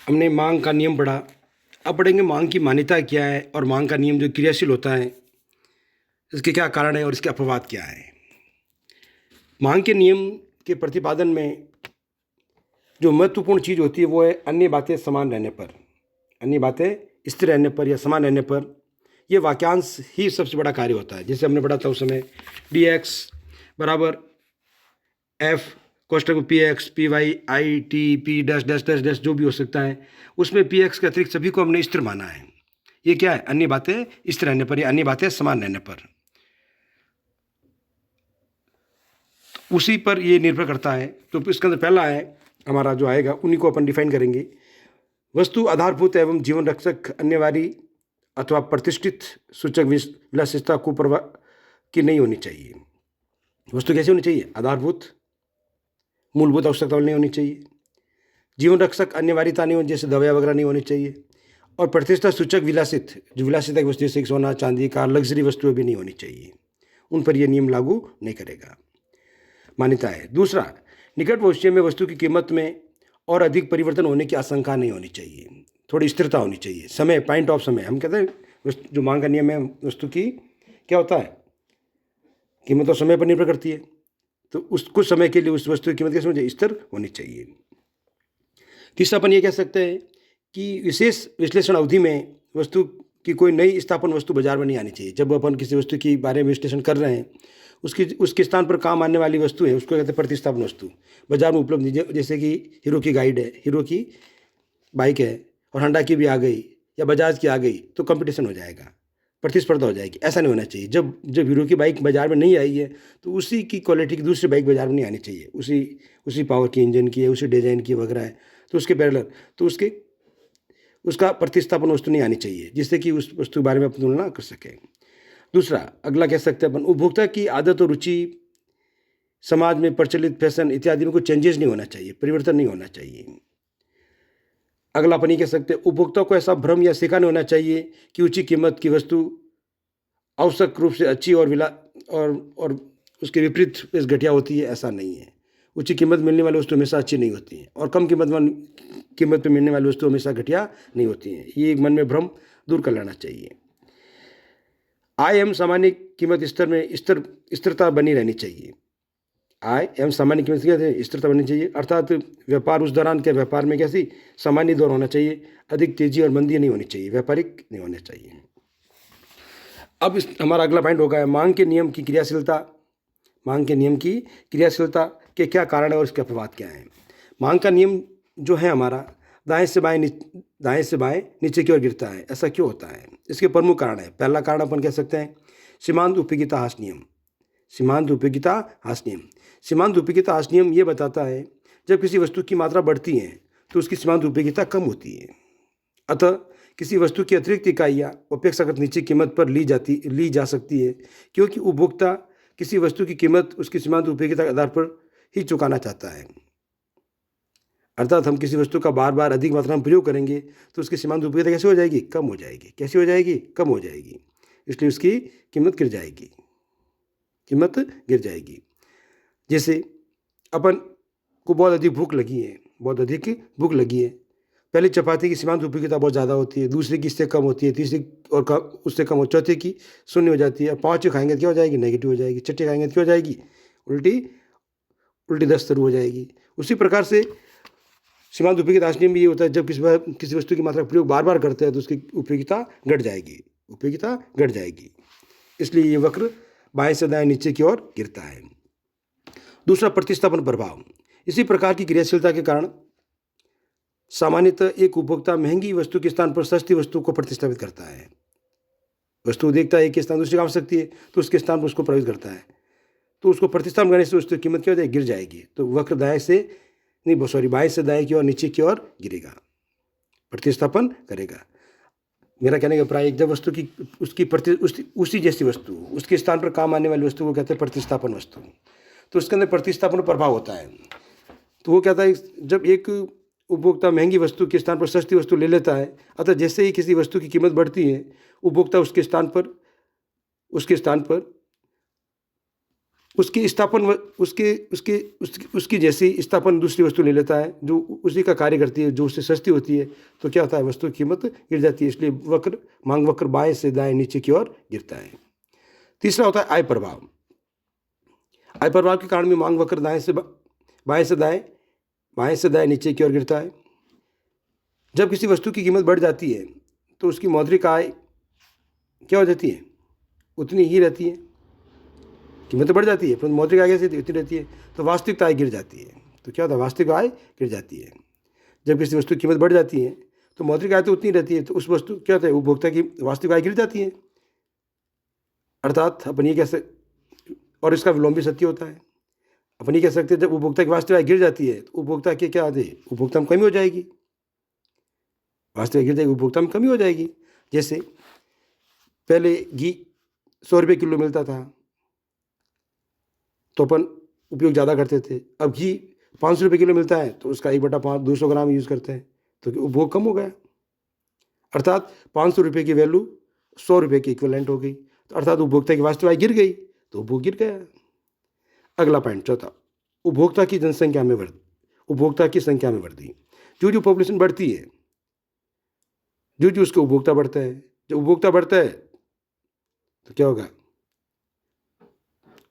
हमने मांग का नियम पढ़ा। अब पढ़ेंगे मांग की मान्यता क्या है और मांग का नियम जो क्रियाशील होता है इसके क्या कारण है और इसके अपवाद क्या है। मांग के नियम के प्रतिपादन में जो महत्वपूर्ण चीज़ होती है वो है अन्य बातें समान रहने पर, अन्य बातें स्थिर रहने पर या समान रहने पर ये वाक्यांश ही सबसे बड़ा कार्य होता है। जैसे हमने पढ़ा था उस समय डी एक्स बराबर एफ कोष्टक में P X P Y I T P dash dash dash dash जो भी हो सकता है, उसमें पी एक्स के अतिरिक्त सभी को हमने स्थिर माना है। ये क्या है? अन्य बातें स्थिर रहने पर या अन्य बातें समान रहने पर, उसी पर ये निर्भर करता है। तो इसके अंदर पहला है हमारा जो आएगा उन्हीं को अपन डिफाइन करेंगे। वस्तु आधारभूत एवं जीवन रक्षक अन्यवादी अथवा प्रतिष्ठित सूचक विलासिता कुप्रभा की नहीं होनी चाहिए। वस्तु कैसी होनी चाहिए? आधारभूत, मूलभूत आवश्यकता नहीं होनी चाहिए। जीवन रक्षक अन्यवार्यता नहीं होनी, जैसे दवाई वगैरह नहीं होनी चाहिए। और प्रतिष्ठा सूचक विलासित, जो विलासिता की वस्तु जैसे सोना चांदी कार लग्जरी वस्तुएं भी नहीं होनी चाहिए, उन पर यह नियम लागू नहीं करेगा। मान्यता है। दूसरा, निकट भविष्य में वस्तु की कीमत में और अधिक परिवर्तन होने की आशंका नहीं होनी चाहिए, थोड़ी स्थिरता होनी चाहिए। समय, पॉइंट ऑफ समय, हम कहते हैं जो मांग का नियम है वस्तु की क्या होता है, कीमत और समय पर निर्भर करती है। तो उस कुछ समय के लिए उस वस्तु की कीमत कैसे होनी चाहिए? स्थिर होनी चाहिए। तीसरा अपन ये कह सकते हैं कि विशेष विश्लेषण अवधि में वस्तु की कोई नई स्थापन वस्तु बाजार में नहीं आनी चाहिए। जब अपन किसी वस्तु की बारे में विश्लेषण कर रहे हैं, उसके स्थान पर काम आने वाली वस्तु है, उसको कहते हैं प्रतिस्थापन वस्तु, बाजार में उपलब्ध नहीं। जैसे कि हीरो की गाइड है, हीरो की बाइक है और होंडा की भी आ गई या बजाज की आ गई, तो कंपटीशन हो जाएगा, प्रतिस्पर्धा हो जाएगी। ऐसा नहीं होना चाहिए। जब जब हीरो की बाइक बाजार में नहीं आई है तो उसी की क्वालिटी की दूसरी बाइक बाजार में नहीं आनी चाहिए, उसी पावर की, इंजन की है, उसी डिजाइन की वगैरह है, तो उसके पैरेलल तो उसका प्रतिस्थापन वस्तु नहीं आनी चाहिए, जिससे कि उस वस्तु के बारे में अपन तुलना कर सकें। दूसरा, अगला कह सकते हैं अपन, उपभोक्ता की आदत और रुचि, समाज में प्रचलित फैशन इत्यादि में कोई चेंजेस नहीं होना चाहिए, परिवर्तन नहीं होना चाहिए। अगला अपन ये कह सकते हैं, उपभोक्ता को ऐसा भ्रम या शिका नहीं होना चाहिए कि ऊंची कीमत की वस्तु आवश्यक रूप से अच्छी और उसके विपरीत घटिया होती है। ऐसा नहीं है। उच्च कीमत मिलने वाली वस्तु हमेशा अच्छी नहीं होती है और कम कीमत पे मिलने वाली वस्तु हमेशा घटिया नहीं होती है। ये मन में भ्रम दूर कर लेना चाहिए। आय एवं सामान्य कीमत स्तर में स्थिरता बनी रहनी चाहिए। आय एवं सामान्य कीमत की स्थिरता बननी चाहिए, अर्थात व्यापार उस दौरान के व्यापार में कैसी सामान्य दौर होना चाहिए, अधिक तेजी और मंदी नहीं होनी चाहिए, व्यापारिक नहीं होना चाहिए। अब हमारा अगला पॉइंट होगा मांग के नियम की क्रियाशीलता। मांग के नियम की क्रियाशीलता के क्या कारण है और इसके अपवाद क्या हैं। मांग का नियम जो है हमारा दाएं से बाएं नीचे की ओर गिरता है। ऐसा क्यों होता है? इसके प्रमुख कारण है। पहला कारण अपन कह सकते हैं सीमांत उपयोगिता ह्रास नियम। सीमांत उपयोगिता ह्रास नियम, सीमांत उपयोगिता ह्रास नियम ये बताता है जब किसी वस्तु की मात्रा बढ़ती है तो उसकी सीमांत उपयोगिता कम होती है। अतः किसी वस्तु की अतिरिक्त इकाइयाँ अपेक्षाकृत नीचे कीमत पर ली जा सकती है, क्योंकि उपभोक्ता किसी वस्तु की कीमत उसकी सीमांत उपयोगिता के आधार पर ही चुकाना चाहता है। अर्थात हम किसी वस्तु का बार बार अधिक मात्रा में प्रयोग करेंगे तो उसकी सीमांत उपयोगिता कैसे हो जाएगी? कम हो जाएगी। कैसी हो जाएगी? कम हो जाएगी। इसलिए उसकी कीमत गिर जाएगी, कीमत गिर जाएगी। जैसे अपन को बहुत अधिक भूख लगी है, पहली चपाती की सीमांत उपयोगिता बहुत ज़्यादा होती है, दूसरी की इससे कम होती है, तीसरी और उससे कम हो, चौथे की शून्य हो जाती है, और पाँचवीं खाएंगे तो क्या हो जाएगी? नेगेटिव हो जाएगी। छठी खाएंगे तो क्या हो जाएगी? उल्टी 10 शुरू हो जाएगी। उसी प्रकार से सीमांत उपयोगिता ह्रास नियम भी ये होता है, जब किसी वस्तु की मात्रा का प्रयोग बार बार करते हैं तो उसकी उपयोगिता घट जाएगी। इसलिए ये वक्र बाएं से दाएं नीचे की ओर गिरता है। दूसरा, प्रतिस्थापन प्रभाव। इसी प्रकार की क्रियाशीलता के कारण सामान्यतः एक उपभोक्ता महंगी वस्तु के स्थान पर सस्ती वस्तु को प्रतिस्थापित करता है। वस्तु देखता है एक के स्थान दूसरी आवश्यक सकती है तो उसके स्थान पर उसको प्रवेश करता है, तो उसको प्रतिस्थापन करने से उसकी कीमत क्या हो जाएगी? गिर जाएगी। तो वक्र बाएं से दाएं की ओर नीचे की ओर गिरेगा, प्रतिस्थापन करेगा। मेरा कहने का प्राय जब वस्तु की उसी जैसी वस्तु उसके स्थान पर काम आने वाली वस्तु को कहते हैं प्रतिस्थापन वस्तु, तो उसके अंदर प्रतिस्थापन प्रभाव होता है। तो वो कहता है जब एक उपभोक्ता महंगी वस्तु के स्थान पर सस्ती वस्तु ले लेता है, अतः जैसे ही किसी वस्तु की कीमत बढ़ती है उपभोक्ता उसके स्थान पर उसकी स्थापन उसके उसके उसकी जैसी स्थापन दूसरी वस्तु ले लेता है जो उसी का कार्य करती है, जो उससे सस्ती होती है, तो क्या होता है, वस्तु की कीमत गिर जाती है। इसलिए वक्र मांग वक्र बाएं से दाएं नीचे की ओर गिरता है। तीसरा होता है आय प्रभाव। आय प्रभाव के कारण भी मांग वक्र बाएं से दाएं नीचे की ओर गिरता है। जब किसी वस्तु की कीमत बढ़ जाती है तो उसकी मौद्रिक आय क्या हो जाती है, उतनी ही रहती है। कीमत तो बढ़ जाती है परंतु मौद्रिक आय कैसी उतनी रहती है, तो वास्तविक आय गिर जाती है। तो क्या होता है, वास्तविक आय गिर जाती है। जब किसी वस्तु की कीमत बढ़ जाती है तो मौद्रिक आय तो उतनी रहती है, तो उस वस्तु क्या होता है, उपभोक्ता की वास्तविक आय गिर जाती है। अर्थात अपन ये कह सकते, और इसका विलोम भी सत्य होता है। अपन ये कह सकते हैं जब उपभोक्ता की वास्तविक आय गिर जाती है तो उपभोक्ता की क्या आते, उपभोक्ता में कमी हो जाएगी। वास्तविक गिर जाएगी, उपभोक्ता में कमी हो जाएगी। जैसे पहले घी 100 रुपये किलो मिलता था तो अपन उपयोग ज़्यादा करते थे। अब घी 500 रुपये किलो मिलता है तो उसका 1/5 200 ग्राम यूज़ करते हैं, तो उपभोग कम हो गया। अर्थात 500 रुपये की वैल्यू 100 रुपये की इक्विवेलेंट हो गई, तो अर्थात उपभोक्ता की वास्तविक आय गिर गई तो उपभोग गिर गया। अगला पॉइंट चौथा, उपभोक्ता की जनसंख्या में वृद्धि। उपभोक्ता की संख्या में वृद्धि, जो पॉपुलेशन बढ़ती है, जो उसके उपभोक्ता बढ़ता है। जब उपभोक्ता बढ़ता है तो क्या होगा,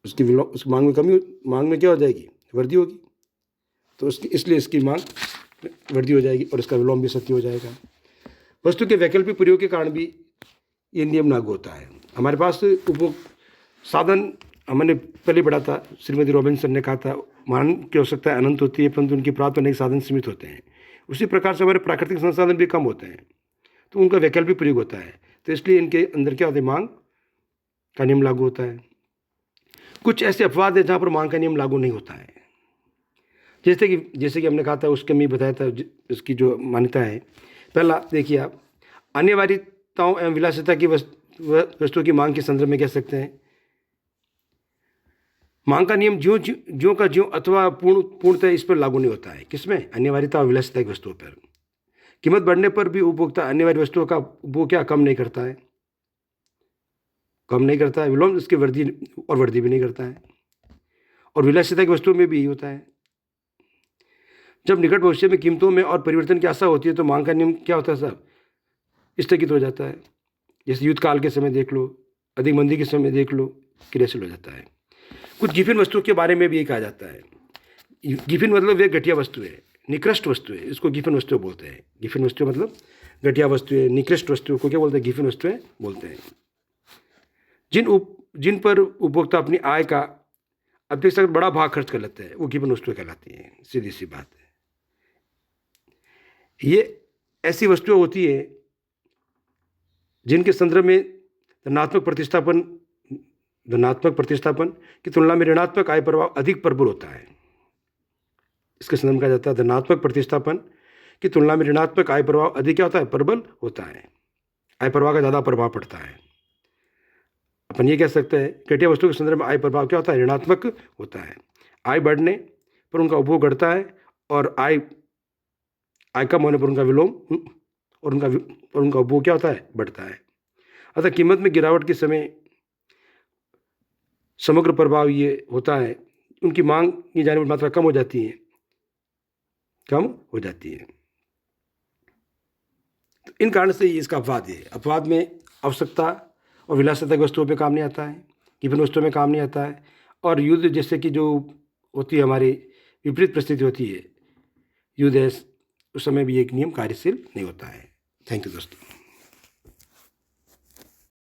उस मांग में क्या हो जाएगी, वृद्धि होगी। तो इसलिए इसकी मांग वृद्धि हो जाएगी और इसका विलोम भी सत्य हो जाएगा। वस्तु के वैकल्पिक प्रयोग के कारण भी ये नियम लागू होता है। हमारे पास उपभोग साधन, हमने पहले पढ़ा था, श्रीमती रॉबिन्सन ने कहा था मानव की आवश्यकता अनंत होती है परंतु उनकी प्राप्त करने के साधन सीमित होते हैं। उसी प्रकार से हमारे प्राकृतिक संसाधन भी कम होते हैं तो उनका वैकल्पिक प्रयोग होता है। तो इसलिए इनके अंदर क्या होता है, मांग का नियम लागू होता है। कुछ ऐसे अपवाद है जहाँ पर मांग का नियम लागू नहीं होता है। जैसे कि हमने कहा था, उसके मैं बताया था उसकी जो मान्यता है। पहला देखिए आप, अनिवार्यताओं एवं विलासिता की वस्तुओं की मांग के संदर्भ में कह सकते हैं। मांग का नियम ज्यों का ज्यों अथवा पूर्णतः इस पर लागू नहीं होता है। किसमें, अनिवार्यता और विलासिता की वस्तुओं पर। कीमत बढ़ने पर भी उपभोक्ता अनिवार्य वस्तुओं का वो क्या कम नहीं करता है, विलोम इसकी वृद्धि भी नहीं करता है। और विलासिता की वस्तुओं में भी यही होता है। जब निकट भविष्य में कीमतों में और परिवर्तन की आशा होती है तो मांग का नियम क्या होता है साहब, स्थगित हो जाता है। जैसे युद्ध काल के समय देख लो, अधिक मंदी के समय देख लो, क्रियाशील हो जाता है। कुछ गिफिन वस्तुओं के बारे में भी ये कहा जाता है। गिफिन मतलब वे घटिया वस्तु है, निकृष्ट वस्तु है, इसको गिफिन वस्तु बोलते हैं। गिफिन वस्तु मतलब घटिया वस्तु है, निकृष्ट वस्तुओं को क्या बोलते हैं, गिफिन वस्तुएं बोलते हैं। जिन पर उपभोक्ता अपनी आय का अपेक्षाकृत बड़ा भाग खर्च कर लेते हैं वो गिफिन वस्तुएं कहलाती हैं। सीधी सी बात है। ये ऐसी वस्तुएं होती है जिनके संदर्भ में धनात्मक प्रतिस्थापन की तुलना में ऋणात्मक आय प्रभाव अधिक प्रबल होता है। इसके संदर्भ में कहा जाता है धनात्मक प्रतिस्थापन की तुलना में ऋणात्मक आय प्रभाव अधिक क्या होता है, प्रबल होता है। आय प्रभाव का ज़्यादा प्रभाव पड़ता है। अपन ये कह सकते हैं घटिया वस्तु के संदर्भ में आय प्रभाव क्या होता है, ऋणात्मक होता है। आय बढ़ने पर उनका उपभोग घटता है और आय कम होने पर उनका विलोम और उनका उपभोग क्या होता है, बढ़ता है। अतः कीमत में गिरावट के समय समग्र प्रभाव ये होता है, उनकी मांग की जाने वाली मात्रा कम हो जाती है। तो इन कारण से इसका अपवाद है। अपवाद में आवश्यकता और विलासिता की वस्तुओं पे काम नहीं आता है, गिफिन वस्तुओं में काम नहीं आता है। और युद्ध जैसे कि जो होती है हमारी विपरीत परिस्थिति होती है, युद्ध है, उस समय भी एक नियम कार्यशील नहीं होता है। थैंक यू दोस्तों।